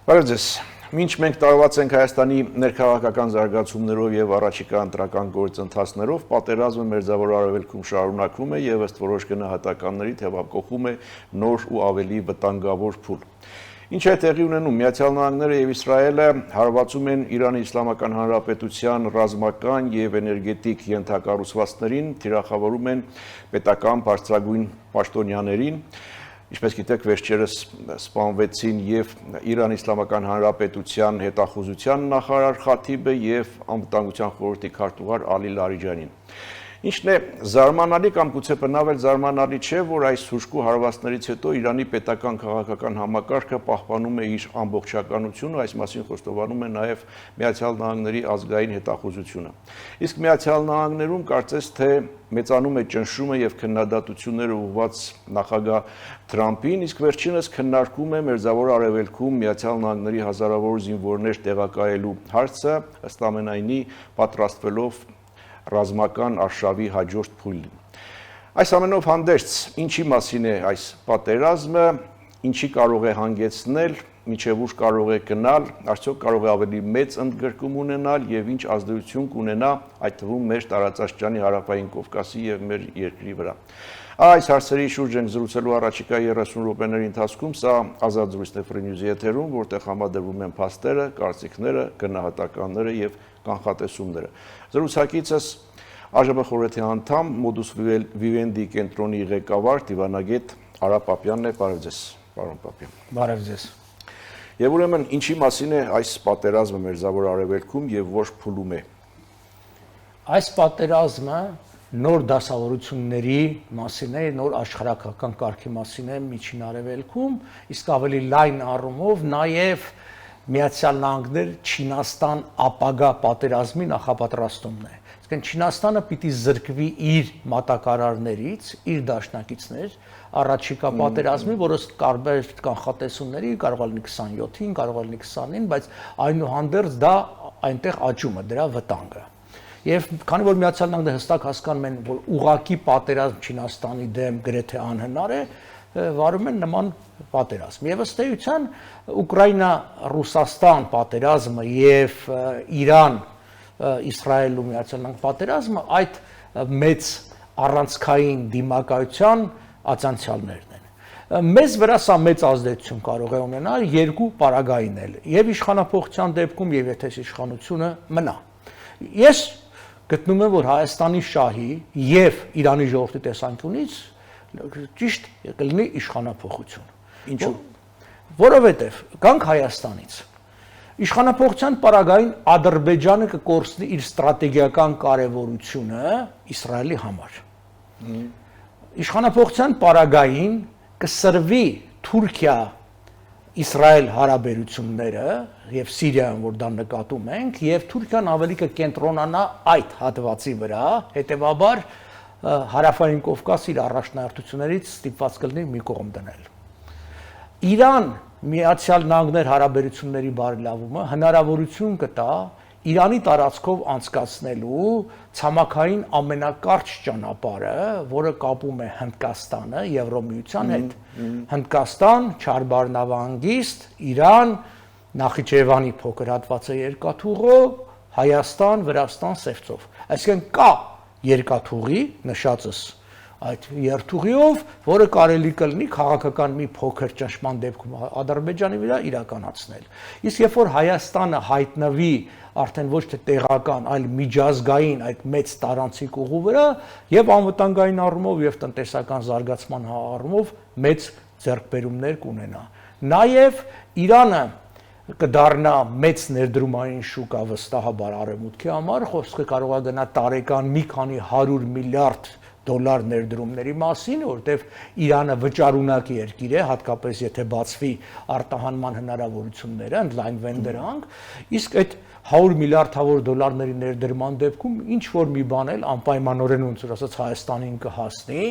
Բարև ձեզ։ Մինչ մենք տարված ենք Հայաստանի ներքաղաքական զարգացումներով եւ առաջիկա ընտրական գործընթացներով, պատերազմը Մերձավոր Արևելքում շարունակվում է եւ ըստ որոշ գնահատականների թեւակողում է նոր ու ավելի վտանգավոր փուլ։ Ինչ է տեղի ունենում, Միացյալ Նահանգները եւ Իսրայելը հարվածում են Իրանի Իսլամական Հանրապետության ռազմական եւ էներգետիկ ենթակառուցվածքներին, թիրախավորում են պետական բարձրագույն պաշտոնյաներին։ Ինչպես գիտեք, վերջերս սպանվեցին եւ Իրան Իսլամական Հանրապետության հետախուզության նախարար Խաթիբը եւ անվտանգության խորհրդի քարտուղար Ալի Լարիջանին։ Ինչն է զարմանալի կամ գուցե բնավ զարմանալի չէ, որ այս հուժկու հարվածներից հետո Իրանի պետական քաղաքական համակարգը պահպանում է իր ամբողջականությունը, այս մասին խոստովանում է նաեւ Միացյալ Նահանգների ազգային հետախուզությունը։ Իսկ Միացյալ Նահանգներում կարծես թե մեծանում է ճնշումը եւ քննադատությունները ուղղված նախագահ Թրամփին, իսկ վերջինս քննարկում է Մերձավոր Արևելքում Միացյալ Նահանգների հազարավոր զինվորներ տեղակայելու հարցը, ըստ ամենայնի պատրաստվելով ռազմական արշավի հաջորդ փուլին։ Այս ամենով հանդերձ, ինչի մասին է այս պատերազմը, ինչի կարող է հանգեցնել, մինչև ուր կարող է գնալ, արդյոք կարող է ավելի մեծ ընդգրկում ունենալ եւ ինչ ազդեցություն կունենա այդ թվում մեր տարածաշրջանի հարավային Կովկասի եւ մեր երկրի վրա։ Այս հարցերի շուրջ ենք զրուցելու առաջիկա 30 րոպեների ընթացքում, սա ազատ զրույցն է Free News-ի եթերում, որտեղ համադրվում են փաստերը, կարծիքները, գնահատականները եւ կանխատեսումները։ Զրուցակիցս ԱԺԲ խորհրդի անդամ, Modus Vivendi կենտրոնի ղեկավար, դիվանագետ Արա Պապյանն է, բարև ձեզ, պարոն Պապյան։ Բարև ձեզ։ Եվ ուրեմն ինչի մասին է այս պատերազմը Մերձավոր Արևելքում եւ որ փուլում է։ Այս պատերազմը նոր դասավորությունների մասին է, նոր աշխարհակական կարգի մասին է Միջին Արևելքում, իսկ ավելի լայն առումով նաև Միացյալ Նահանգներ Չինաստան ապագա պատերազմի նախապատրաստումն է։ Իսկն Չինաստանը պիտի զրկվի իր մատակարարներից, իր դաշնակիցներ առաջիկա պատերազմի, որը կարբեր կանխատեսումների կարող է լինի 27-ին, կարող է լինի 20-ին, բայց այնուհանդերձ դա այնտեղ աճում է դրա վտանգը։ Եվ քանի որ Միացյալ Նահանգները հստակ հասկանում են, որ ուղղակի պատերազմ Չինաստանի դեմ գրեթե անհնար է, վարում են նման պատերազմ։ Եվ ըստ էության Ուկրաինա-Ռուսաստան պատերազմը եւ Իրան-Իսրայել ու Միացյալ Նահանգների պատերազմը այդ մեծ առանցքային դիմակայության ացանցիալներն են։ Մեզ վրա սա մեծ ազդեցություն կարող է ունենալ երկու պարագային էլ, եւ իշխանապողության դեպքում եւ եթե իշխանությունը մնա։ Ես գտնում եմ, որ Հայաստանի շահի եւ Իրանի ժողովրդի տեսանկյունից ճիշտ կլինի իշխանապողություն։ Ինչու՞։ Որովհետեւ կանք Հայաստանից իշխանապողության պարագային Ադրբեջանը կկորցնի իր ստրատեգիական կարևորությունը Իսրայելի համար։ Իշխանապողության պարագային կսրվի Թուրքիա-Իսրայել հարաբերությունները եւ Սիրիայում, որ դա նկատում ենք, եւ Թուրքիան ավելի կկենտրոնանա այդ հատվածի վրա, հետեւաբար հարավային Կովկասի իր առաջնահերթություններից ստիպված կլինի մի կողմ դնել։ Իրան Միացյալ Նահանգներ հարաբերությունների բարելավումը հնարավորություն կտա Իրանի տարածքով անցկացնելու ցամաքային ամենակարճ ճանապարհը, որը կապում է Հնդկաստանը Եվրոմիության հետ։ Հնդկաստան, Չարբար նավահանգիստ, Իրան, Նախիջևանի փոքր հատվածը երկաթուղով, Հայաստան, Վրաստան, Սևծով։ Այսինքն կա երկաթուղի, նշածս այդ երթուղիով, որը կարելի կլինի քաղաքական մի փոքր ճնշման դեպքում Ադրբեջանի վրա իրականացնել։ Իսկ երբ որ Հայաստանը հայտնվի արդեն ոչ թե տեղական, այլ միջազգային այդ մեծ տարանցիկ ուղու վրա եւ անվտանգային առումով եւ տնտեսական զարգացման առումով մեծ ձեռքբերումներ կունենա։ Նաեւ Իրանը կդառնա մեծ ներդրումային շուկա վստահաբար արևմուտքի համար, խոսքը կարող է գնա տարեկան մի քանի 100 միլիարդ դոլար ներդրումների մասին, որտեղ Իրանը վճարունակ երկիր է, հատկապես եթե բացվի արտահանման հնարավորությունները, ընդլայնվեն դրանք, իսկ այդ 100 միլիարդավոր դոլարների ներդրման դեպքում ինչ որ մի բան էլ անպայմանորեն ոնց որ ասած Հայաստանին կհասնի,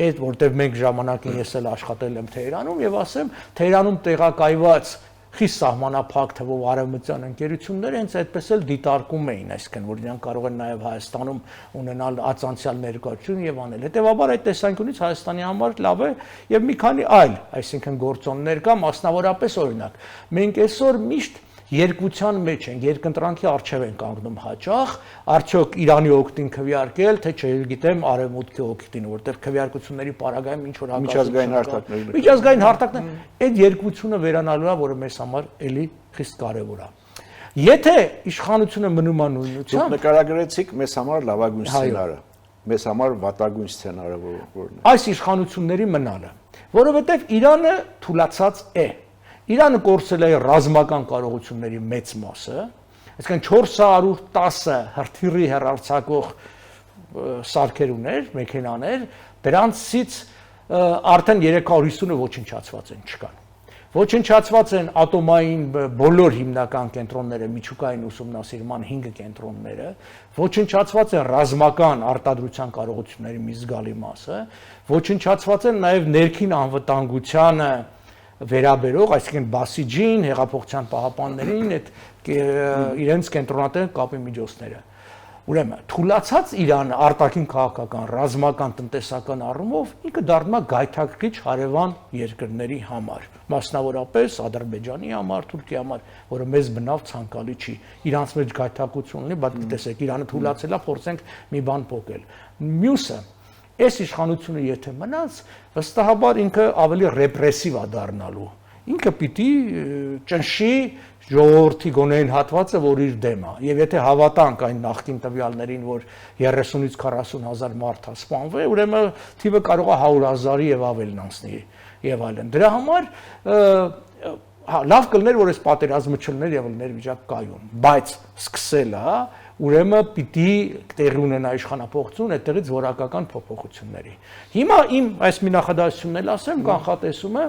այդ որտեղ մենք ժամանակին ես էլ աշխատել եմ Թեհրանում եւ ասեմ, Թեհրանում տեղակայված խիստ սահմանափակ թվով արևմտյան ընկերությունները հենց այդպես էլ դիտարկում էին, այսինքն որ իրենք կարող են նաև Հայաստանում ունենալ ածանցյալ ներկայություն եւ անել։ Հետեւաբար այդ տեսանկյունից Հայաստանի համար լավ է եւ մի քանի այլ, այսինքն գործոններ կա, մասնավորապես օրինակ, մենք այսօր միշտ երկության մեջ են, երկընտրանքի առջև են կանգնում հաճախ, արդյոք Իրանի օգտին քվեարկել, թե չգիտեմ արևմուտքի օգտին, որտեղ քվեարկությունների պարագայում ինչ որ միջազգային հարթակներ, այդ երկությունը վերանալու է, որը մեզ համար էլի խիստ կարևոր է։ Եթե իշխանությունը մնում է նույնությամբ, դուք նկարագրեցիք մեզ համար լավագույն սցենարը, մեզ համար վատագույն սցենարը որն է։ Այս իշխանությունների մնալը, որովհետև Իրանը թուլացած է։ Իրանը կորցրել է ռազմական կարողությունների մեծ մասը, այսինքն 410 հրթիռի հեռարձակող սարքեր ուներ, մեքենաներ, դրանցից արդեն 350-ը ոչնչացված են, չկան։ Ոչնչացված են ատոմային բոլոր հիմնական կենտրոնները, միջուկային ուսումնասիրման 5 կենտրոնները, ոչնչացված են ռազմական արտադրության կարողությունների մի զգալի մասը, ոչնչացված են նաև ներքին անվտանգությանը վերաբերող, այսինքն Բասիջին, հեղափոխության պահապաններին, այդ իրենց կենտրոնատեր կապի միջոցները։ Ուրեմն, թուլացած Իրանը արտաքին քաղաքական, ռազմական, տնտեսական առումով ինքը դառնում է գայթակղիչ հարևան երկրների համար, մասնավորապես Ադրբեջանի համար, Թուրքիայի համար, որը մեզ բնավ ցանկալի չի։ Իրանց մեջ գայթակղություն ունի, բայց տեսեք, Իրանը թուլացել է, փորձենք մի բան փոխել։ Մյուսը այս իշխանությունը եթե մնաց, վստահաբար ինքը ավելի ռեպրեսիվ է դառնալու։ Ինքը պիտի ճնշի ժողովրդի գոնեն հատվածը, որ իր դեմ է։ Եվ եթե հավատանք այն նախկին տվյալներին, որ 30-ից 40,000 մարդ է սպանվել, ուրեմն թիվը կարող է 100,000-ի եւ ավելն անցնի եւ այլն։ Դրա համար լավ կլներ, որ այս պատերազմը չլներ եւ լներ վիճակ կայուն, բայց սկսել է, ուրեմն պիտի տեղի ունենա իշխանապողություն, այդտեղից որակական փոփոխությունների։ Հիմա իմ այս մի նախադասությունն էլ ասեմ, կանխատեսումը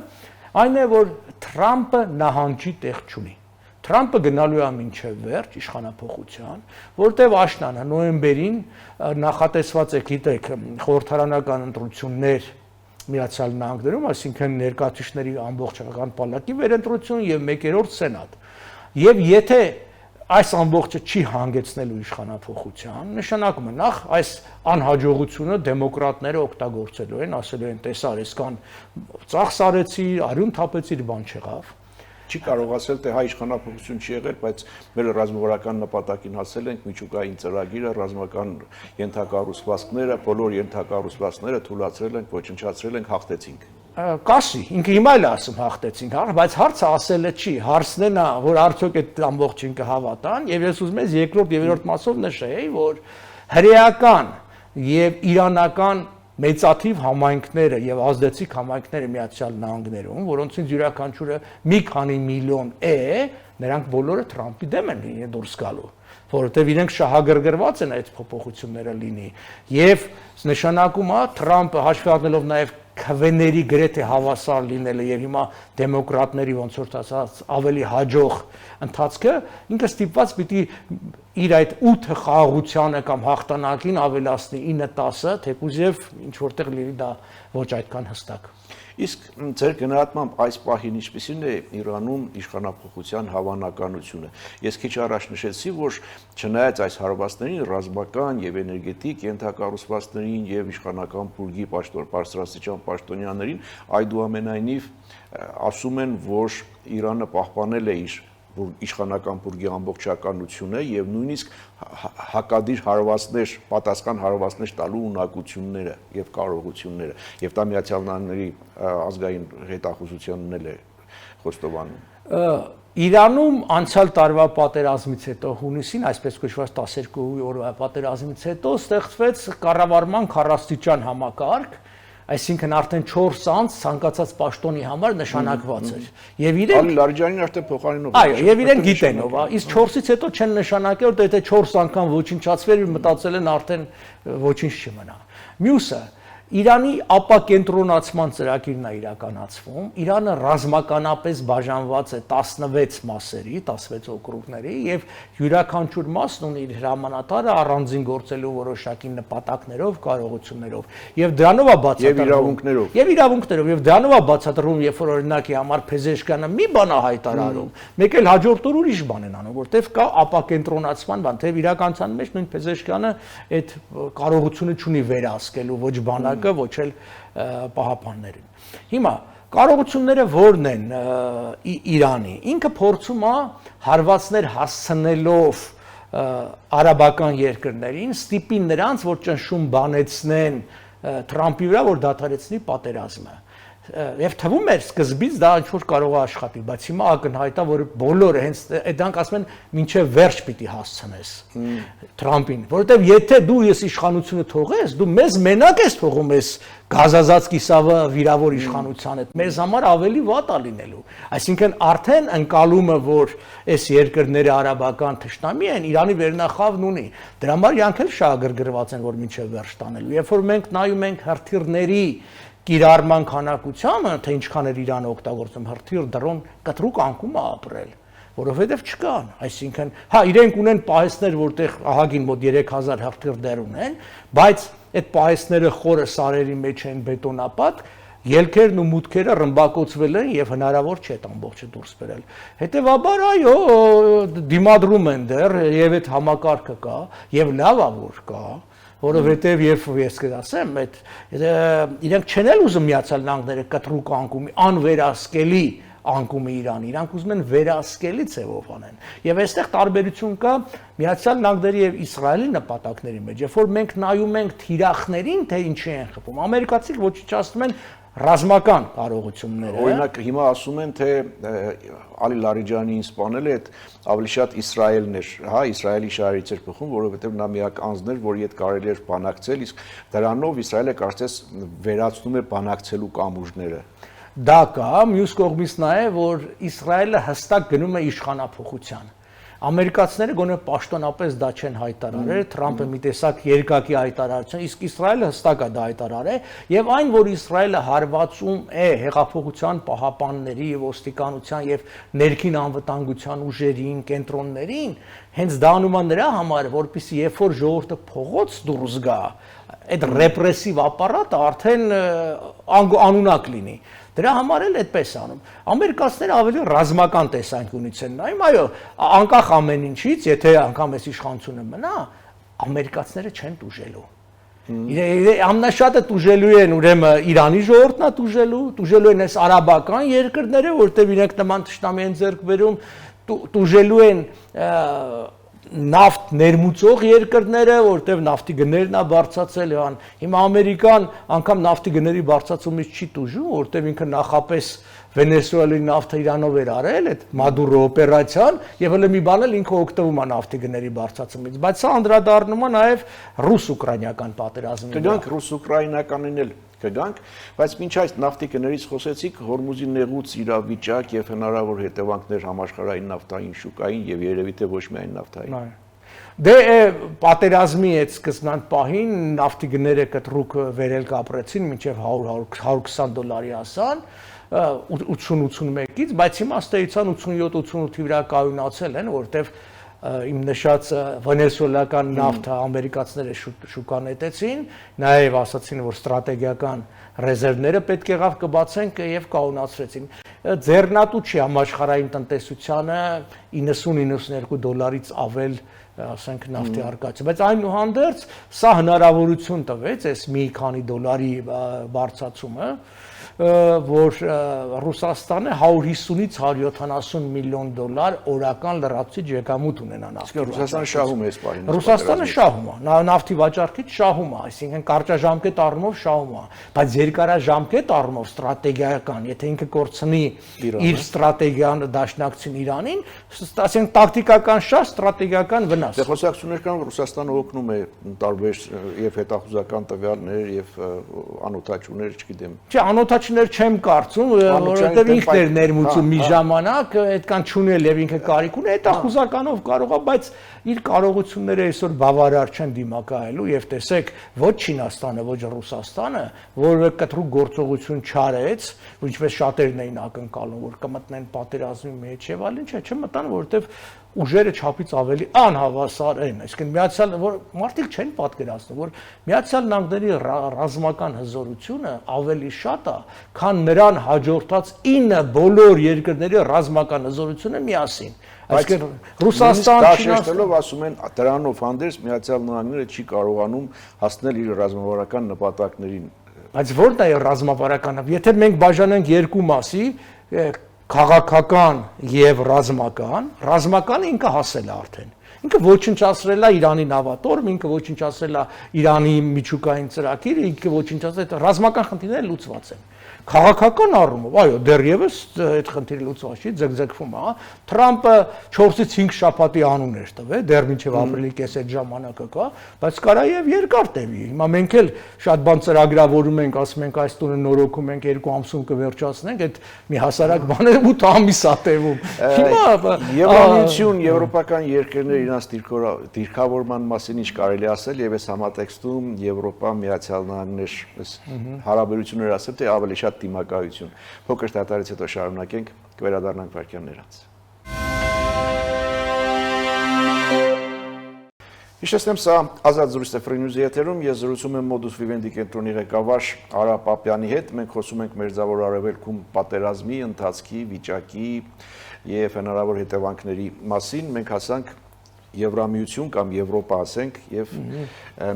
այն է, որ Թրամփը նահանջի տեղ չունի։ Թրամփը գնալու է մինչև վերջ իշխանապողության, որտեղ աշնանը նոյեմբերին նախատեսված է, գիտեք, խորհրդարանական ընտրություններ Միացյալ Նահանգներում, այսինքն ներկայացուցիչների ամբողջական պալատի վերընտրություն եւ 1/3 սենատ։ Եվ եթե այս ամբողջը չի հանգեցնելու իշխանափոխության, նշանակում է նախ այս անհաջողությունը դեմոկրատները օգտագործելու են, ասելու են տեսար, այսքան ծախսարեցի, արյուն թափեցի, բան չեղավ։ Չի կարող ասել, թե հայ իշխանապողություն չի եղել, բայց մեր ռազմավարական նպատակին հասել ենք, միջուկային ծրագիրը, ռազմական ենթակառուցվածքները, բոլոր ենթակառուցվածքները թուլացրել ենք, ոչնչացրել ենք, հաղթեցինք։ Կասի, ինքը հիմա էլ ասում հաղթեցինք, բայց հարցը ասելը չի, հարցն է նա, որ արդյոք այդ ամբողջին կհավատան, եւ ես ուզում եմ երկրորդ եւ երրորդ մասով նշեի, որ հրեական եւ իրանական մեծաթիվ համայնքները եւ ազդեցիկ համայնքները Միացյալ Նահանգներում, որոնցից յուրաքանչյուրը մի քանի միլիոն է, նրանք բոլորը Թրամփի դեմ են դուրս գալու, որովհետեւ իրենք շահագրգռված են այդ փոփոխությունները լինի եւ նշանակում է Թրամփը հաշվի առնելով նաեւ քվեների գրեթե հավասար լինելը եւ հիմա դեմոկրատների ոնց որ ասած ավելի հաջող ընթացքը ինքը ստիպված պիտի իր այդ 8 խաղաղությանը կամ հաղթանակին ավելացնի 9-10, թեկուզ եւ ինչ որտեղ լինի դա ոչ այդքան հստակ։ Իսկ ձեր գնահատմամբ այս պահին ինչպիսին է Իրանում իշխանապողության հավանականությունը։ Ես քիչ առաջ նշեցի, որ չնայած այս հարվածներին ռազմական եւ էներգետիկ ենթակառուցվածքներին եւ իշխանական բուրգի բարձրաստիճան պաշտոնյաներին այդուամենայնիվ ասում են, որ Իրանը պահպանել է իր իշխանական բուրգի ամբողջականությունը եւ նույնիսկ հակադիր հարվածներ, պատասխան հարվածներ տալու ունակությունները եւ կարողությունները եւ դա Միացյալ Նահանգների ազգային հետախուզությանն էլ է խոստովանում։ Իրանում անցյալ տարվա պատերազմից հետո հունիսին, այսպես կոչված 12 օրվա պատերազմից հետո ստեղծվեց կառավարման քառաստիճան համակարգ, այսինքն արդեն 4 անց ցանկացած պաշտոնի համար նշանակված էր։ Եվ իրենք Ալի Լարիջանին արդեն փոխարինող։ Այո, եւ իրենք գիտեն ով, իսկ 4-ից հետո չեն նշանակել, որ եթե 4 անգամ ոչնչացվեր, մտածել են արդեն ոչինչ չմնա։ Մյուսը, Իրանի ապակենտրոնացման ծրագիրն է իրականացվում, Իրանը ռազմականապես բաժանված է 16 մասերի, 16 օկրուգների եւ յուրաքանչյուր մասն ունի իր հրամանատարը առանձին գործելու որոշակի նպատակներով, կարողություններով եւ դրանով է բացատրվում եւ իրավունքներով եւ դրանով է բացատրվում, երբ որ օրինակի համար Փեզեշկյանը մի բան է հայտարարում, մեկ էլ հաջորդ օր ուրիշ բան են անում, որտեվ կա ապակենտրոնացման բան, թեև իրականության մեջ նույն Փեզեշկյանը այդ կարողությունը չունի վերահսկելու ոչ բանակը, ոչ էլ պահապաններին։ Հիմա կարողությունները որն են Իրանի։ Ինքը փորձում է հարվածներ հասցնելով արաբական երկրներին, ստիպի նրանց, որ ճնշում բանեցնեն Թրամփի վրա, որ դադարեցնի պատերազմը։ Եվ թվում էր սկզբից դա ինչ-որ կարող է աշխատի, բայց հիմա ակնհայտ է, որ բոլորը հենց դրանք ասում են մինչև վերջ պիտի հասցնես Թրամփին, որովհետև եթե դու ես իշխանությունը թողես, դու մեզ մենակ ես թողում ես գազազած կիսավը վիրավոր իշխանության հետ, մեզ համար ավելի վատ է լինելու։ Այսինքն արդեն ընկալումը, որ այս երկրները արաբական թշնամի են, Իրանի վերնախավն ունի։ Դրա համար իրանք էլ շահագրգռված են, որ մինչև վերջ տանելու։ Երբ որ մենք նայում ենք հրթիռների կիրառման քանակությանը, թե ինչքան էր Իրանը օգտագործում հրթիռ, դրոն կտրուկ անկում է ապրել, որովհետև չկան, այսինքն, հա, իրենք ունեն պահեստներ, որտեղ ահագին մոտ 3000 հրթիռ դեր ունեն, բայց այդ պահեստները խորը սարերի մեջ են բետոնապատ, ելքերն ու մուտքերը ռմբակոծվել են եւ հնարավոր չէ այդ ամբողջը դուրս բերել։ Հետեւաբար այո, դիմադրում են դեռ եւ այդ համակարգը կա եւ լավ է որ կա, որովհետև երբ ես կասեմ, այդ իրենք չեն էլ ուզում Միացյալ Նահանգները կտրուկ անկումի, անվերահսկելի անկումի Իրանի, իրանք ուզում են վերահսկելի ձևով անեն։ Եվ այստեղ տարբերություն կա Միացյալ Նահանգների եւ Իսրայելի նպատակների մեջ, երբ որ մենք նայում ենք թիրախներին, թե ինչի են խփում, ամերիկացիք ոչնչացնում են ռազմական կարողությունները։ Օրինակ հիմա ասում են, թե Ալի Լարիջանին սպանել է, այդ ավելի շատ Իսրայելն էր, հա, Իսրայելի շահերից էր բխում, որովհետև նա միակ անձն էր, որի հետ կարելի էր բանակցել, իսկ դրանով Իսրայելը կարծես վերացնում է բանակցելու կամուրջները։ Դա կա, մյուս կողմից նաև, որ Իսրայելը հստակ գնում է իշխանափոխության։ Ամերիկացիները գոնե պաշտոնապես դա չեն հայտարարել, Թրամփը մի տեսակ երկակի հայտարարություն, իսկ Իսրայելը հստակ է դա հայտարարել, եւ այն, որ Իսրայելը հարվածում է հեղափոխության պահապանների եւ ոստիկանության եւ ներքին անվտանգության ուժերին, կենտրոններին, հենց դա անում է նրա համար, որպեսզի երբ որ ժողովուրդը փողոց դուրս գա, այդ ռեպրեսիվ ապարատը արդեն անունակ լինի։ Դրա համար էլ այդպես անում։ Ամերիկացիները ավելի ռազմական տեսանկյունից են նայում, այո, անկախ ամեն ինչից, եթե անգամ այս իշխանությունը մնա, ամերիկացիները չեն տուժելու։ Ամենաշատը տուժելու են ուրեմն Իրանի ժողովուրդն է տուժելու են այս արաբական երկրները, որտեղ իրենք նման թշնամի են ձեռք բերում, տուժելու են նավթ ներմուծող երկրները, որտեղ նավթի գներն է բարձրացել, հիմա Ամերիկան անգամ նավթի գների բարձրացումից չի տուժում, որտեղ ինքը նախապես Վենեսուելայի նավթը Իրանով էր արել, այդ Մադուրո օպերացիան, եւ հələ մի բան էլ ինքը օգտվում է նավթի գների բարձրացումից, բայց սա անդրադառնում է նաեւ ռուս-ուկրաինական պատերազմին։ Կգանք ռուս-ուկրաինականին էլ կգանք, բայց մինչ այս նավթի գներից խոսեցիք, Հորմուզի նեղուց իրավիճակ եւ հնարավոր հետևանքներ համաշխարհային նավթային շուկային եւ երևի թե ոչ միայն նավթային։ Դե պատերազմի այդ սկզբնան պահին նավթի գները կտրուկ վերել կապրեցին մինչև 100-120 $-ի հասան 80-81-ից, բայց հիմա ստեյցան 87-88-ի վրա կայունացել են, որտեվ իմ նշած վենեսուելական նավթը ամերիկացիները շուկա նետեցին, նաև ասացին, որ ստրատեգիական ռեզերվները պետք եղավ կբացենք եւ կայունացրեցին։ Ձեռնատու չի համաշխարհային տնտեսությանը 90-92 $-ից ավել ասենք նավթի արկածը, բայց այնուհանդերձ սա հնարավորություն տվեց այս մի քանի $-ի բարձրացումը, որ Ռուսաստանը 150-ից 170 միլիոն $, օրական լրացուցիչ եկամուտ ունենա նավթի։ Ռուսաստանը շահում է այս պահին։ Ռուսաստանը շահում է, նավթի վաճառքից շահում է, այսինքն կարճաժամկետ առումով շահում է, բայց երկարաժամկետ առումով ստրատեգիական, եթե ինքը կորցնի իր ստրատեգիան դաշնակցին Իրանին, ասենք տակտիկական շահ, ստրատեգիական վնաս։ Դե խոսակցություններ կան, Ռուսաստանը օգնում է տարբեր եւ հետախուզական տվյալներ եւ անօթաչուներ, չգիտեմ։ Չէ, անօթաչ առաջիներ չեմ կարծում, որովհետև ինքն էր ներմուծում մի ժամանակ, այդքան չունել եւ ինքը կարիք ունի, հետախուզականով կարող է, բայց իր կարողությունները այսօր բավարար չեն դիմակայելու եւ տեսեք, ոչ Չինաստանը, ոչ Ռուսաստանը, որը կտրուկ գործողություն չարեց, ինչպես շատերն էին ակնկալում, որ կմտնեն պատերազմի մեջ եւ այլն, չմտան, որովհետեւ ուժերը չափից ավելի անհավասար են, այսինքն միացյալ որ մարդիկ չեն պատկերացնում, որ Միացյալ Նահանգների ռազմական հզորությունը ավելի շատ է, քան նրան հաջորդած 9 բոլոր երկրների ռազմական հզորությունը միասին։ Այսինքն Ռուսաստան, Չինաստանով ասում են դրանով հանդերձ Միացյալ Նահանգները չի կարողանում հասնել իր ռազմավարական նպատակներին։ Բայց ո՞րն է ռազմավարականը։ Եթե մենք բաժանենք երկու մասի, քաղաքական եւ ռազմականը ինքը հասել է արդեն։ Ինքը ոչնչացրել է Իրանի նավատորմ, ինքը ոչնչացրել է Իրանի միջուկային ծրագիրը, ինքը ոչնչացրել է ռազմական խնդիրները լուծված են։ Քաղաքական առումով, այո, դեռևս այդ խնդիրը լուծված չի, ձգձգվում է։ Թրամփը 4-ից 5 շաբաթի անուն էր տվել, դեռ մինչև ապրիլի կես այդ ժամանակը կա, բայց կարա եւ երկար տևի։ Հիմա մենք էլ շատ բան ծրագրավորում ենք, ասում ենք այս տունը նորոգում ենք 2 ամսում կվերջացնենք, այդ մի հասարակ բան է 8 ամիս է տևում։ Հիմա Եվրամիություն, եվրոպական երկրները իրենց դիրքավորման մասին ինչ կարելի ասել եւ այս համատեքստում Եվրոպա, Միացյալ Նահանգներ հարաբերությունները ասել թե ավելի շատ դիմակայություն։ Փոքր դատարից հետո շարունակենք, կվերադառնանք վայրկյաններ անց։ Հիշեցնեմ, սա Ազատ զրույց է Free News-ի եթերում, ես զրուցում եմ Modus Vivendi կենտրոնի ղեկավար Արա Պապյանի հետ, մենք խոսում ենք Մերձավոր Արևելքում պատերազմի, ընթացքի, վիճակի եւ հնարավոր հետևանքների մասին, մենք հասանք Եվրամիություն կամ Եվրոպա ասենք եւ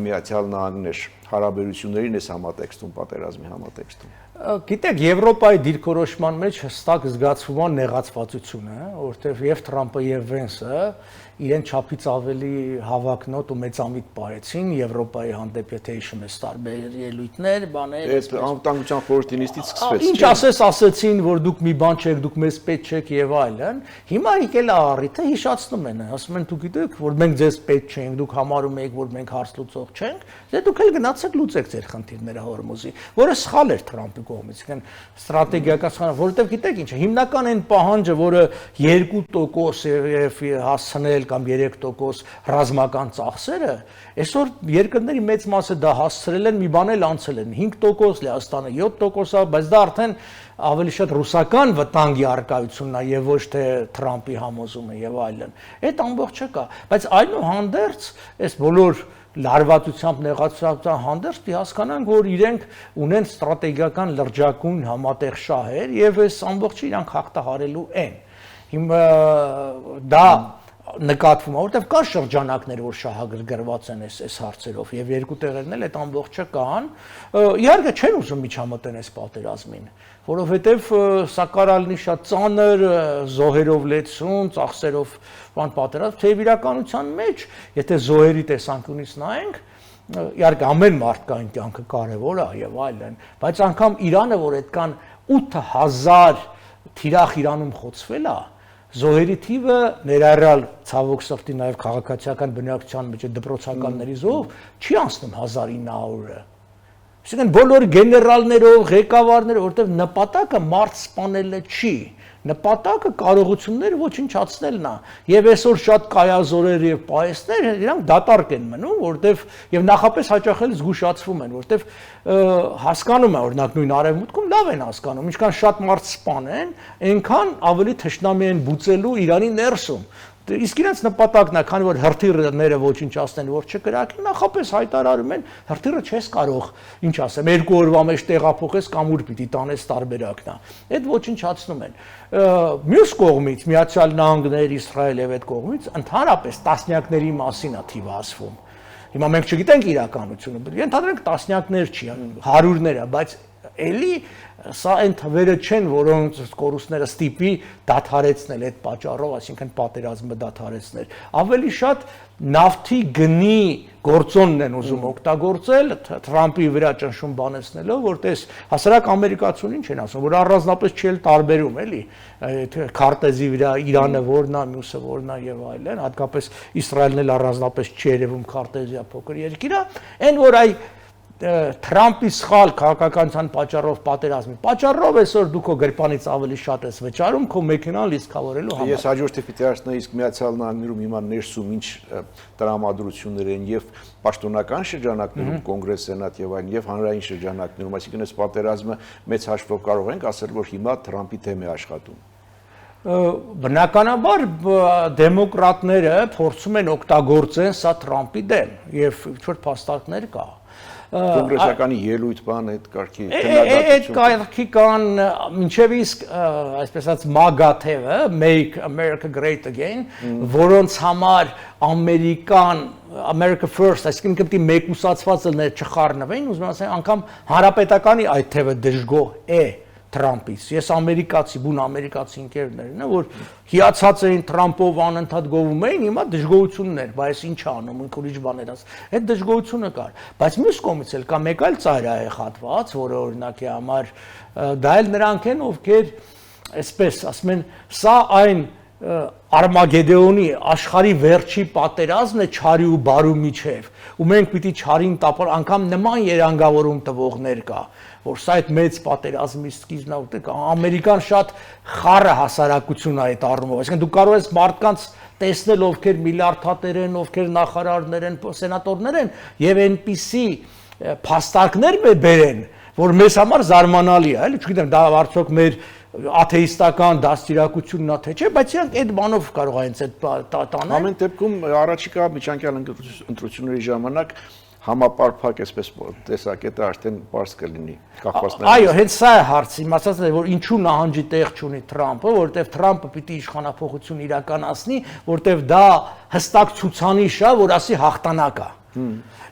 Միացյալ Նահանգներ հարաբերություններին այս համատեքստում, պատերազմի համատեքստում։ Գիտեք, Եվրոպայի դիրքորոշման մեջ հստակ զգացվում է նեղացվածությունը, որովհետև եւ Թրամփը եւ Վենսը իրեն չափից ավելի հավակնոտ ու մեծամիտ պահեցին Եվրոպայի հանդեպ, եթե հիշում ես տարբեր ելույթներ, բաներ, Այդ անվտանգության խորհրդի նիստից սկսվեց։ Ինչ ասեցին, որ դուք մի բան չեք, դուք մեզ պետք չեք եւ այլն։ Հիմա եկել է առիթը, հիշացնում են, ասում են դուք գիտեք, որ մենք ձեզ պետք չենք, դուք համարում եք, որ մենք հարց լուծող չենք, դե դուք էլ գնացեք լուծեք ձեր խնդիրները Հորմուզի, որը սխալ էր Թրամփի կողմից, այսինքն ստրատեգիական սխալ, որովհետեւ գիտեք ինչ է, հիմնական այն պահանջը, որը 2% եւ հասցնել կամ 3% ռազմական ծախսերը, այսօր երկրների մեծ մասը դա հասցրել են, մի բան էլ անցել են, 5%, Լեհաստանը 7%, բայց դա արդեն ավելի շատ ռուսական վտանգի արկայությունն է եւ ոչ թե Թրամփի համոզումը եւ այլն։ Այդ ամբողջը կա, բայց այնուհանդերձ այս բոլոր լարվածությամբ նեղացության հանդերձ հասկանանք, որ իրենք ունեն ստրատեգիական լրջակույն համատեղ շահեր եւ այս ամբողջը իրանք հաղթահարելու են։ Հիմա դա նկատվում է, որտեղ կա շրջանակներ, որ շահագրգռված են այս հարցերով եւ երկու տեղերն էլ այդ ամբողջը կան։ Իհարկե չեն ուզում միջամտեն այս պատերազմին, որովհետեւ սա կարա լինի շատ ծանր զոհերով լեցուն, ծախսերով բան պատերազմ, թեև իրականության մեջ, եթե զոհերի տեսանկյունից նայենք, իհարկե ամեն մարդկային կյանքը կարևոր է եւ այլն, բայց անգամ Իրանը, որ այդքան 8000 թիրախ Իրանում խոցվել է, զոհերի թիվը ներառյալ ցավոք սրտի նաև քաղաքացիական բնակչության մեջ դպրոցականների զոհ չի անցնում 1900-ը։ Այսինքն բոլոր գեներալներով, ղեկավարները, որտեղ նպատակը մարդ սպանելը չի, նպատակը կարողությունները ոչնչացնելն է։ Եվ այսօր շատ կայազորեր եւ պահեստներ իրանք դատարկ են մնում, որտեղ եւ նախապես հաճախ էլ զգուշացվում են, որտեղ հասկանում է, օրինակ նույն արևմուտքում լավ են հասկանում, ինչքան շատ մարդ սպանեն, այնքան ավելի թշնամի են բուծելու Իրանի ներսում։ Իսկ իրենց նպատակն է, քանի որ հրթիռները ոչնչացնեն, որ չկրակեն, նախապես հայտարարում են, հրթիռը չես կարող, ինչ ասեմ, 2 օրվա մեջ տեղափոխես կամ ուր պիտի տանես տարբերակն է։ Այդ ոչնչացնում են։ Մյուս կողմից Միացյալ Նահանգներ, Իսրայել եւ այդ կողմից ընդհանրապես տասնյակների մասին է թիվը ասվում։ Հիմա մենք չգիտենք իրականությունը, ենթադրենք տասնյակներ չի, հարյուրներ է, բայց էլի սա այն թվերը չեն, որոնց կորուստները ստիպի դադարեցնել այդ պատճառով, այսինքն պատերազմը դադարեցնել։ Ավելի շատ նավթի գնի գործոնն են ուզում օգտագործել Թրամփի վրա ճնշում բանեցնելով, որտես հասարակ ամերիկացուն ինչ են ասում, որ առանձնապես չի էլ տարբերում, էլի, քարտեզի վրա Իրանը որն է, մյուսը որն է եւ այլն, հատկապես Իսրայելն էլ առանձնապես չի երևում քարտեզիա փոքր երկիր է, այն որ այ Թրամփի սխալ քաղաքականության պատճառով պատերազմի պատճառով այսօր դու քո գրպանից ավելի շատ ես վճարում քո մեքենան լիցքավորելու համար։ Ես հաջորդի պիտի ասնեի իսկ Միացյալ Նահանգներում հիմա ներսում ինչ տրամադրություններ են եւ պաշտոնական շրջանակներում կոնգրես, սենատ եւ այլն եւ հանրային շրջանակներում, այսինքն այս պատերազմը մեծ հաշվով կարող ենք ասել, որ հիմա Թրամփի թեմ է աշխատում։ Բնականաբար դեմոկրատները փորձում են օգտագործեն սա Թրամփի դեմ եւ ինչ-որ փաստարկներ կա։ Կոնգրեսականի ելույթ բան այդ կարգի այդ կարգի կան մինչև իսկ այսպես ասած MAGA թևը Make America Great Again, որոնց համար America First, այսինքն պետք է մեկուսացված լիներ չխառնվեն, ուզում եմ ասել, անգամ հանրապետականի այդ թևը դժգոհ է Թրամփից։ Ես ամերիկացի, բուն ամերիկացի ընկերներն եմ, որ հիացած էին Թրամփով անընդհատ գովում էին, հիմա դժգոհություններ, բայց ինչ անում, ուրիշ բաներ ասած։ Այդ դժգոհությունը կար, բայց մյուս կողմից էլ կա մեկ այլ ծայրահեղ հատված, որը օրինակի համար դա էլ նրանք են, ովքեր այսպես ասում են, սա այն Արմագեդոնի աշխարհի վերջի պատերազմն է չարի ու բարու միջև, ու մենք պիտի չարին տապալ, անգամ նման երանգավորում տվողներ կա, որ սա այդ մեծ պատերազմի սկիզբն է, ուտեք ամերիկան շատ խառը հասարակություն է այդ առումով, այսինքն դու կարող ես մարդկանց տեսնել, ովքեր միլիարդատեր են, ովքեր նախարարներ են, սենատորներ են, եւ այնպիսի փաստարկներ բերեն, որ մեզ համար զարմանալի է, էլի, չգիտեմ, դա արդյոք մեր աթեիստական դաստիարակությունն է թե չէ, բայց իրանք այդ բանով կարող են այդ տանել։ Ամեն դեպքում առաջիկա միջանկյալ ընտրությունների ժամանակ համապարփակ այսպես տեսակետը արդեն բարձ կլինի կախվածներ։ Այո, հենց սա է հարցը, իմ ասածն է, որ ինչու նահանջի տեղ չունի Թրամփը, որովհետև Թրամփը պիտի իշխանափոխություն իրականացնի, որովհետև դա հստակ ցուցանիշ է, որ ասի հաղթանակ է։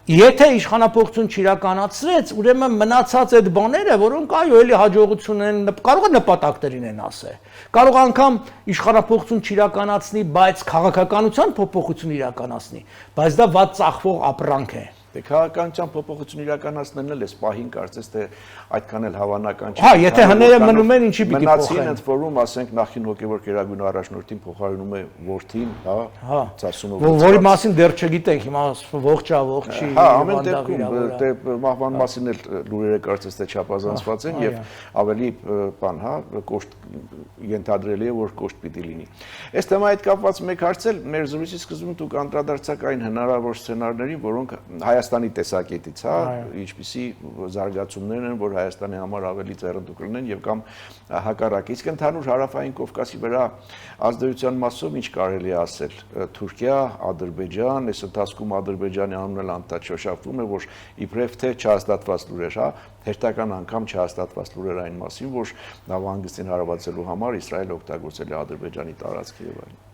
Եթե իշխանափոխություն չիրականացրեց, ուրեմն մնացած այդ բաները, որոնք այո, էլի հաջողություն են, կարող է նպատակներին են ասել։ Կարող անգամ իշխանափոխություն չիրականացնի, բայց քաղաքականության փոփոխություն իրականացնի, բայց դա վատ ծախվող ապրանք է։ Դե քաղաքականության փոփոխություն իրականացնելն էլ էս պահին կարծես թե այդքան էլ հավանական չէ։ Հա, եթե հները մնում են, ինչի պիտի փոխեն։ փոխեն։ Մնացին ընդ որում, ասենք, նախին հոգևոր գերագույն առաջնորդին փոխարինում է որդին, հա, ծասումը։ Որի մասին դեռ չգիտենք, հիմա ողջա, ողջի։ Հա, ամեն դեպքում դե մահվան մասին էլ լուրերը կարծես թե չափազանցված են եւ ավելի բան, հա, կոշտ ենթադրելի է, որ կոշտ պիտի լինի։ Այս թեմայի հետ կապված մեկ հարց էլ մեր զրույցի սկզբում դուք անդրադարձաք այն հնարավոր սցենարներին, որոնք Հայաստանի տեսակետից, հա, ինչպիսի զարգացումներ են, որ Հայաստանի համար ավելի ծերնդու կլինեն եւ կամ հակառակ։ Իսկ ընդհանուր հարավային Կովկասի վրա ազդեցության մասով ինչ կարելի է ասել։ Թուրքիա, Ադրբեջան, այս ընթացքում Ադրբեջանի անունը անդադ շոշափվում է, որ իբրև թե չհաստատված լուրեր, հա, հերթական անգամ չհաստատված լուրեր այն մասին, որ նավահանգստին հարվածելու համար Իսրայելը օգտագործել է Ադրբեջանի տարածքը եւ այլն։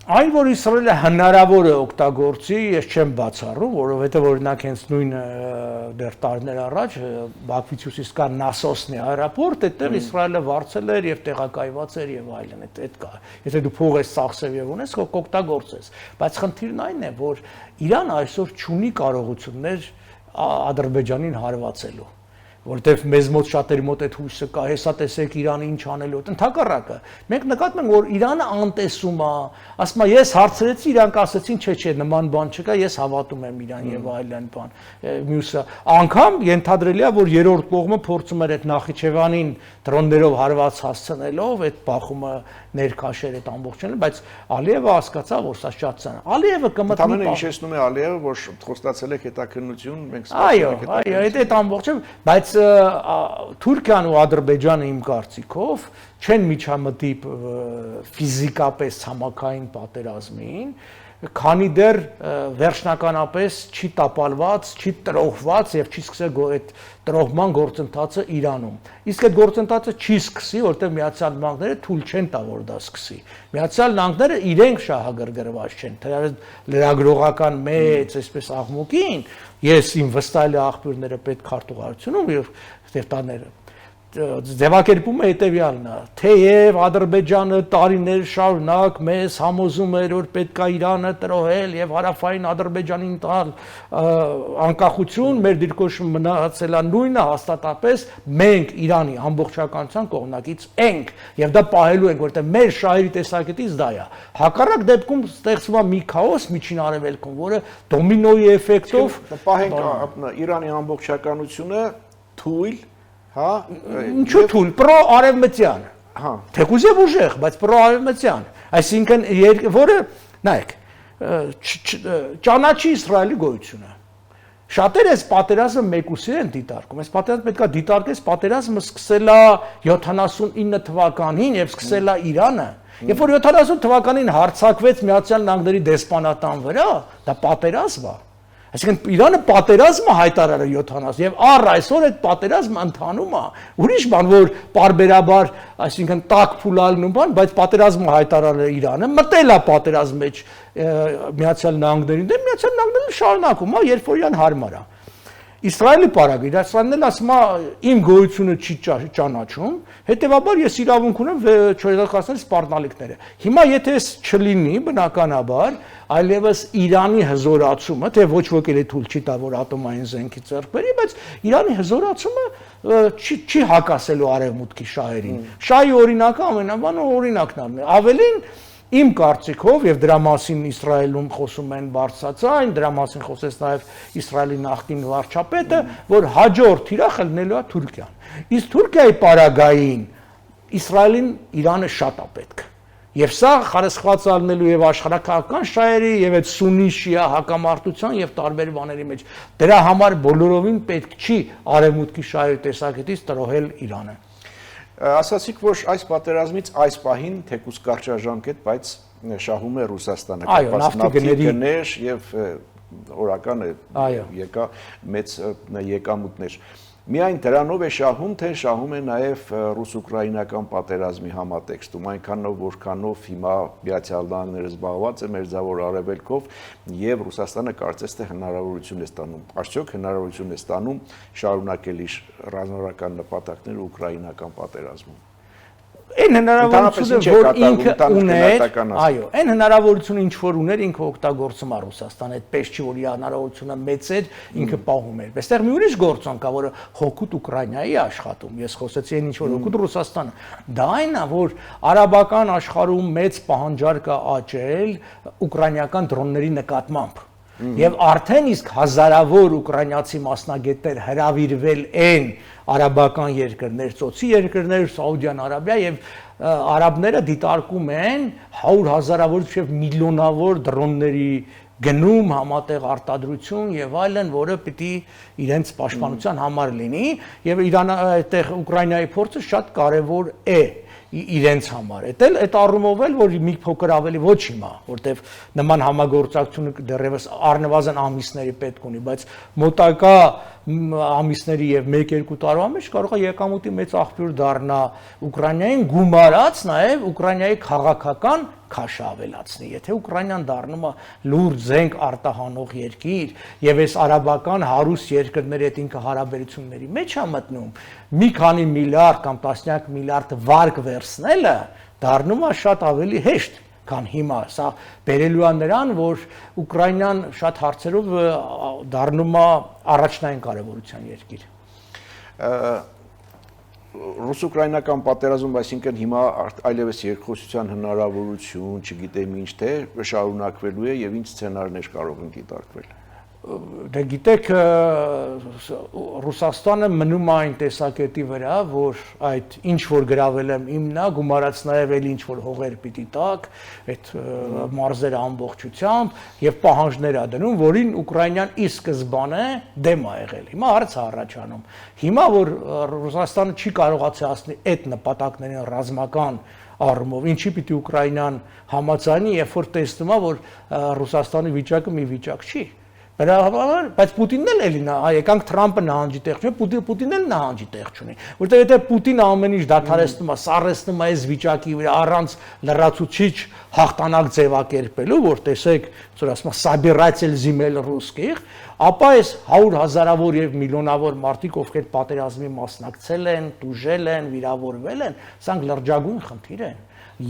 Այն, որ Իսրայելը հնարավոր է օգտագործի, ես չեմ բացառում, որովհետև օրինակ հենց նույն դեռ տարիներ առաջ Բաքվից հյուսիսկան Նասոսնի аэропորտ, այդտեղ Իսրայելը վարձել էր եւ տեղակայված էր եւ այլն, այդ կա։ Եթե դու փող ես ծախսել եւ ունես, կօգտագործես, բայց խնդիրն այն է, որ Իրանը այսօր չունի կարողություններ Ադրբեջանին հարվածելու, որտեվ մեզ մոտ շատերի մոտ այդ հույսը կա, հեսա տեսեք Իրանը ինչ անելու, ընդհակառակը։ Մենք նկատում ենք, որ Իրանը անտեսում է, ասում է, ես հարցրեցի, իրանք ասեցին, չէ, նման բան չկա, ես հավատում եմ իրան եւ այլն բան։ Մյուսը անգամ ենթադրելի է, որ երրորդ կողմը փորձում էր այդ Նախիջևանին դրոններով հարված հասցնելով այդ բախումը ներքաշեր այդ ամբողջը, բայց Ալիևը հասկացավ, որ սա շատ ցան։ Ալիևը կմտնի։ Ամենը հիշեցնում է Ալիևը, որ խոստացել է հետաքննություն, մենք այո, այդ ամբողջը, բայց Թուրքիան ու Ադրբեջանը իմ կարծիքով չեն միջամտի ֆիզիկապես ցամաքային պատերազմին, քանի դեռ վերջնականապես չի տապալված, չի տրոհված եւ չի սկսել այդ տրոհման գործընթացը Իրանում։ Իսկ այդ գործընթացը չի սկսի, որտեղ Միացյալ Նահանգները թույլ չեն տա, որ դա սկսի։ Միացյալ Նահանգները իրենք շահագրգռված չեն, լրագրողական մեծ, այսպես աղմուկին, ես իմ վստահելի աղբյուրները պետք քարտուղարությունում եւ տերտաները ձևակերպումը հետևյալն է, թեև Ադրբեջանը տարիներ շարունակ մեզ համոզում էր, որ պետք է Իրանը տրոհել եւ հարավային Ադրբեջանին տալ անկախություն, մեր դիրքորոշումը մնացել է նույնը, հաստատապես մենք Իրանի ամբողջականության կողմնակից ենք եւ դա պահելու ենք, որտեղ մեր շահերի տեսակետից դա է։ Հակառակ դեպքում ստեղծվում է մի քաոս միջին արևելքում, որը դոմինոյի էֆեկտով պահենք Իրանի ամբողջականությունը թույլ, հա, ինչու թույլ, պրո-արևմտյան, հա, թեկուզ եւ ուժեղ, բայց պրո-արևմտյան, այսինքն որը, նայեք, ճանաչի Իսրայելի գոյությունը։ Շատերը այս պատերազմը մեկուսի են դիտարկում, այս պատերազմը պետք է դիտարկես, պատերազմը սկսել է 79 թվականին եւ սկսել է Իրանը, երբ որ 70 թվականին հարձակվեց Միացյալ Նահանգների դեսպանատան վրա, դա պատերազմ է։ Այսինքն Իրանը պատերազմը հայտարարել է 70 եւ առ այսօր այդ պատերազմը ընթանում է։ Ուրիշ բան, որ պարբերաբար, այսինքն տակ փուլալն ու բան, բայց պատերազմը հայտարարել է Իրանը, մտել է պատերազմ մեջ Միացյալ Նահանգներին, դե Միացյալ Նահանգները շարունակում է, երբ որ իրան հարմար է։ Իսրայելի պարագայր, Իսրայելն ասում է իմ գոյությունը չի ճանաչում, հետեւաբար ես իրավունք ունեմ չորեզակացնել սպառնալիքները։ Հիմա եթե այս չլինի, բնականաբար, այլևս Իրանի հզորացումը, թե ոչ ոք էլ թույլ չի տա, որ ատոմային զենքի ձեռք բերի, բայց Իրանի հզորացումը չի հակասելու արևմուտքի շահերին։ Շահի օրինակը ամենաբանը օրինակն է։ Ավելին իմ կարծիքով եւ դրա մասին Իսրայելում խոսում են բարձրացայն, դրա մասին խոսեց նաեւ Իսրայելի նախկին վարչապետը, որ հաջորդ թիրախը լինելու է Թուրքիան։ Իսկ Թուրքիայի պարագային Իսրայելին Իրանը շատ է պետք։ Եվ սա խարսխված ալնելու եւ աշխարհական շահերի եւ այդ սունի-շիա հակամարտության եւ տարբեր բաների մեջ դրա համար բոլորովին պետք չի արևմուտքի շահերի տեսակետից տրոհել Իրանը։ Ասացիք, որ այս պատերազմից այս պահին թեկուզ կարճաժամկետ, բայց շահում է Ռուսաստանը, այո, նավթի գներ եւ օրական եկա մեծ եկամուտներ։ Միայն դրանով է շահում, թե շահում է նաև ռուս-ուկրաինական պատերազմի համատեքստում, այնքանով որքանով հիմա Միացյալ Նահանգները զբաղված է մերձավոր արևելքով եւ Ռուսաստանը կարծես թե հնարավորություն է ստանում, արդյոք հնարավորություն է ստանում շարունակել իր ռազմական նպատակները ուկրաինական պատերազմում։ Այն հնարավորությունը, որ ինքը ուներ, այո, այն հնարավորությունը ինչ որ ուներ, ինքը օգտագործում է Ռուսաստանը, այդպես չի որ իր հնարավորությունը մեծ էր, ինքը պահում էր։ Այստեղ մի ուրիշ գործոն կա, որը հօգուտ Ուկրաինայի աշխատում։ Ես խոսեցի այն ինչ որ հօգուտ Ռուսաստանը։ Դա այն է, որ արաբական աշխարհում մեծ պահանջարկ կա աճել ուկրաինական դրոնների նկատմամբ։ Եվ արդեն իսկ հազարավոր ուկրաինացի մասնագետներ հրավիրվել են արաբական երկրներ, ծոցի երկրներ, Սաուդյան Արաբիա եւ արաբները դիտարկում են 100,000-ավոր եւ միլիոնավոր դրոնների գնում, համատեղ արտադրություն եւ այլն, որը պիտի իրենց պաշտպանության համար լինի եւ Իրանը այդտեղ Ուկրաինայի փորձը շատ կարեւոր է իրենց համար։ Այդ առումով էլ որ մի փոքր ավելի ոչ հիմա, որտեվ նման համագործակցությունը դեռևս առնվազն ամիսների պետք ունի, բայց մոտակա ամիսների եւ 1-2 տարվա մեջ կարող է եկամուտի մեծ աղբյուր դառնա Ուկրաինային, գումարած նաեւ Ուկրաինայի քաղաքական քաշը ավելացնի։ Եթե Ուկրաինան դառնում է լուրջ զենք արտահանող երկիր եւ այս արաբական հարուստ երկրների հետ ինքը հարաբերությունների մեջ է մտնում, մի քանի միլիարդ կամ տասնյակ միլիարդ վարկ վերցնելը դառնում է շատ ավելի հեշտ, քան հիմա։ Սա բերելու է նրան, որ Ուկրաինան շատ հարցերով դառնում է առաջնային կարևորության երկիր։ Ռուս-ուկրաինական պատերազմում, այսինքն հիմա այլևս երկխոսության հնարավորություն, չգիտեմ ինչ թե շարունակվելու է եւ ինչ սցենարներ կարող են դիտարկվել։ Դե գիտեք, Ռուսաստանը մնում է այն տեսակետի վրա, որ այդ ինչ որ գրավել եմ իմն է, գումարած նաև էլ ինչ որ հողեր պիտի տակ, այդ մարզերը ամբողջությամբ եւ պահանջներ ա դնում, որին Ուկրաինան ի սկզբանե դեմ ա եղել։ Հիմա հարց է առաջանում։ Հիմա որ Ռուսաստանը չի կարողացել հասնել այդ նպատակներին ռազմական առումով, ինչի պիտի Ուկրաինան համաձայնի, երբ որ տեսնում է, որ Ռուսաստանի վիճակը մի վիճակ չի։ Դրա համար, բայց Պուտինն էլ էլի նա, եկանք Թրամպը նահանջի տեղ չունի, Պուտինն էլ նահանջի տեղ չունի, որտեղ եթե Պուտինը ամեն ինչ դադարեցնում է, սառեցնում է այս վիճակի վրա առանց լրացուցիչ հաղթանակ ձևակերպելու, որ տեսեք, որ ասում է «Собиратель земель русских», ապա այս 100,000-ավոր եւ միլիոնավոր մարդիկ, ովքեր պատերազմի մասնակցել են, տուժել են, վիրավորվել են, սրանք լրջագույն խնդիր են։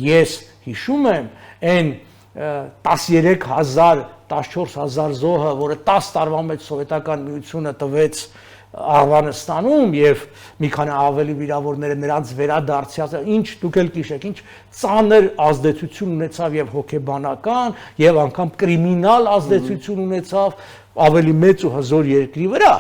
Ես հիշում եմ այն 13,000, 14,000 զոհը, որը 10 տարվա մեջ սովետական միությունը տվեց Աֆղանստանում եւ մի քանի ավելի վիրավորները նրանց վերադարձյալ, ինչ դուք էլ գիշեք, ինչ ծանր ազդեցություն ունեցավ եւ հոգեբանական եւ անգամ կրիմինալ ազդեցություն ունեցավ ավելի մեծ ու հզոր երկրի վրա,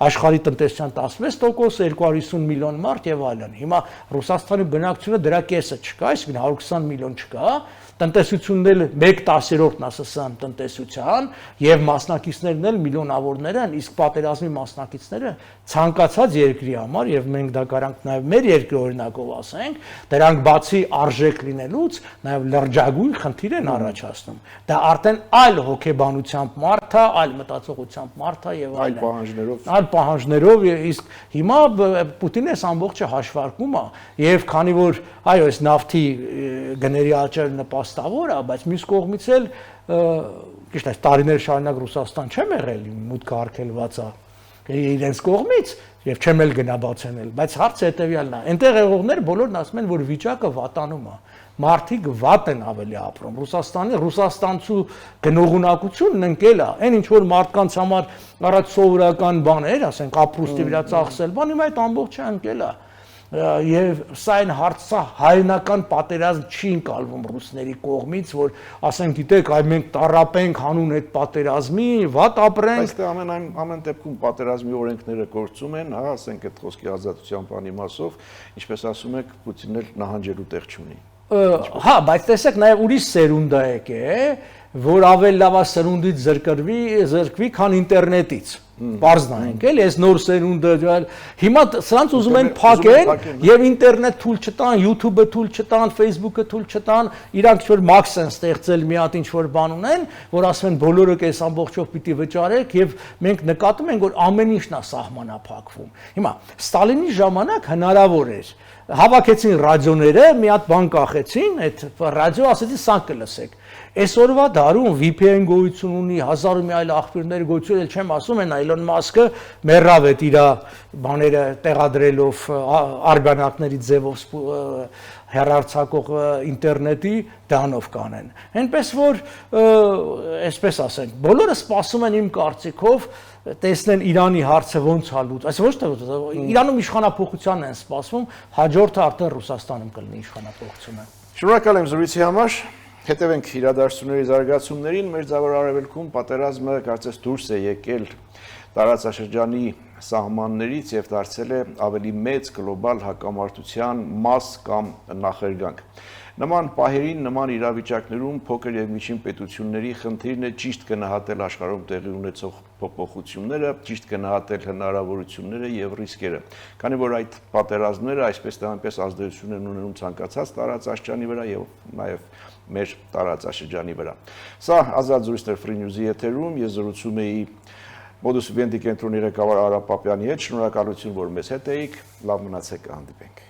աշխարհի տնտեսության 16%, 250 միլիոն մարդ եւ այլն։ Հիմա Ռուսաստանի բնակչությունը դրա կեսը չկա, այսինքն 120 միլիոն չկա, տնտեսությունն էլ 1/10-ն ասասան տնտեսության եւ մասնակիցներն էլ միլիոնավորներ են, իսկ պատերազմի մասնակիցները ցանկացած երկրի համար եւ մենք դա կարանք նաեւ մեր երկրի օրինակով ասենք, դրանք բացի արժեք լինելուց նաեւ լրջագույն խնդիր են առաջացնում։ Դա արդեն այլ հոգեբանությամբ մարդ է, այլ մտածողությամբ մարդ է եւ այլ պահանջներով, իսկ հիմա Պուտինը այս ամբողջը հաշվարկում է եւ քանի որ այո, այս նավթի գների աճը նպաստավոր է, բայց մյուս կողմից էլ ճիշտ է, տարիներ շարունակ Ռուսաստան չեմ եղել մուտքը արգելված է իրենց կողմից եւ չեմ էլ գնա բացենել, բայց հարցը հետեւյալն է, այնտեղ եղողներ բոլորն ասում են, որ վիճակը վատանում է, մարդիկ վատ են ավելի ապրում, ռուսաստանցու գնողունակությունն ընկել է, այն ինչ որ մարդկանց համար առաջ սովորական բան էր, ասենք ապրուստի վրա ծախսել, բան հիմա այդ ամբողջը ընկել է։ Եվ սա այն հարցը հայրենական պատերազմ չի ընկալվում ռուսների կողմից, որ ասենք գիտեք, այ մենք տառապենք հանուն այդ պատերազմի, վատ ապրենք։ Բայց ամեն դեպքում պատերազմի օրենքները գործում են, հա, ասենք այդ խոսքի ազատության բանի մասով, ինչպես ասում եք, Պուտինն էլ նահանջելու տեղ չունի։ Հա, բայց տեսեք, նաև ուրիշ սերունդ է եկել, որ ավելի լավ է սերունդից զրկվի, քան ինտերնետից։ Պարզն ենք, էլի, այս նոր սերունդը, հիմա սրանց ուզում են փակեն եւ ինտերնետ թույլ չտան, YouTube-ը թույլ չտան, Facebook-ը թույլ չտան, իրանք ինչ-որ մաքս են ստեղծել մի հատ ինչ-որ բան ունեն, որ ասում են բոլորը կես ամբողջով պիտի վճարեք եւ մենք նկատում ենք, որ ամեն ինչն է սահմանափակվում։ Հիմա Ստալինի ժամանակ հնարավոր էր հավաքեցին ռադիոները, մի հատ բան կախեցին, այդ ռադիո ասեցին սա կլսեք։ Այսօրվա դարում VPN գոյություն ունի, հազար ու մի այլ աղբյուրներ գոյություն ունի, չեմ ասում են Elon Musk-ը մեռավ այդ իր բաները տեղադրելով արգանակների ձևով հեռարձակող ինտերնետի դանով կանեն։ Այնպես որ, այսպես ասենք, բոլորը սպասում են իմ կարծիքով տեսնեն Իրանի հարցը ոնց է լուծվում, այս ոչ թե Իրանում իշխանապողության են սպասվում, հաջորդը արդեն Ռուսաստանում կլինի իշխանապողությունը։ Շնորհակալ եմ զրույցի համար։ Հետևենք իրադարձությունների զարգացումներին, մեր Ձավոր Արևելքում պատերազմը կարծես դուրս է եկել տարածաշրջանի սահմաններից եւ դարձել է ավելի մեծ գլոբալ հակամարտության մաս կամ նախերգանք։ Նման պահերին, նման իրավիճակներում փոքր եւ միջին պետությունների խնդիրն է ճիշտ գնահատել աշխարհում տեղի ունեցող փոփոխությունները, ճիշտ գնահատել հնարավորությունները եւ ռիսկերը։ Քանի որ այդ պատերազմները այսպես թե այնպես ազդեցություն են ունենում ցանկացած տարածաշրջանի վրա եւ նաեւ մեր տարածաշրջանի վրա։ Սա ազատ զրույցներ Free News-ի եթերում, ես զրուցում էի Մոդուս Վիվենդի կենտրոնի ղեկավար Արա Պապյանի հետ, շնորհակալություն, որ մեզ հետ էիք, լավ մնացեք, կհանդիպենք։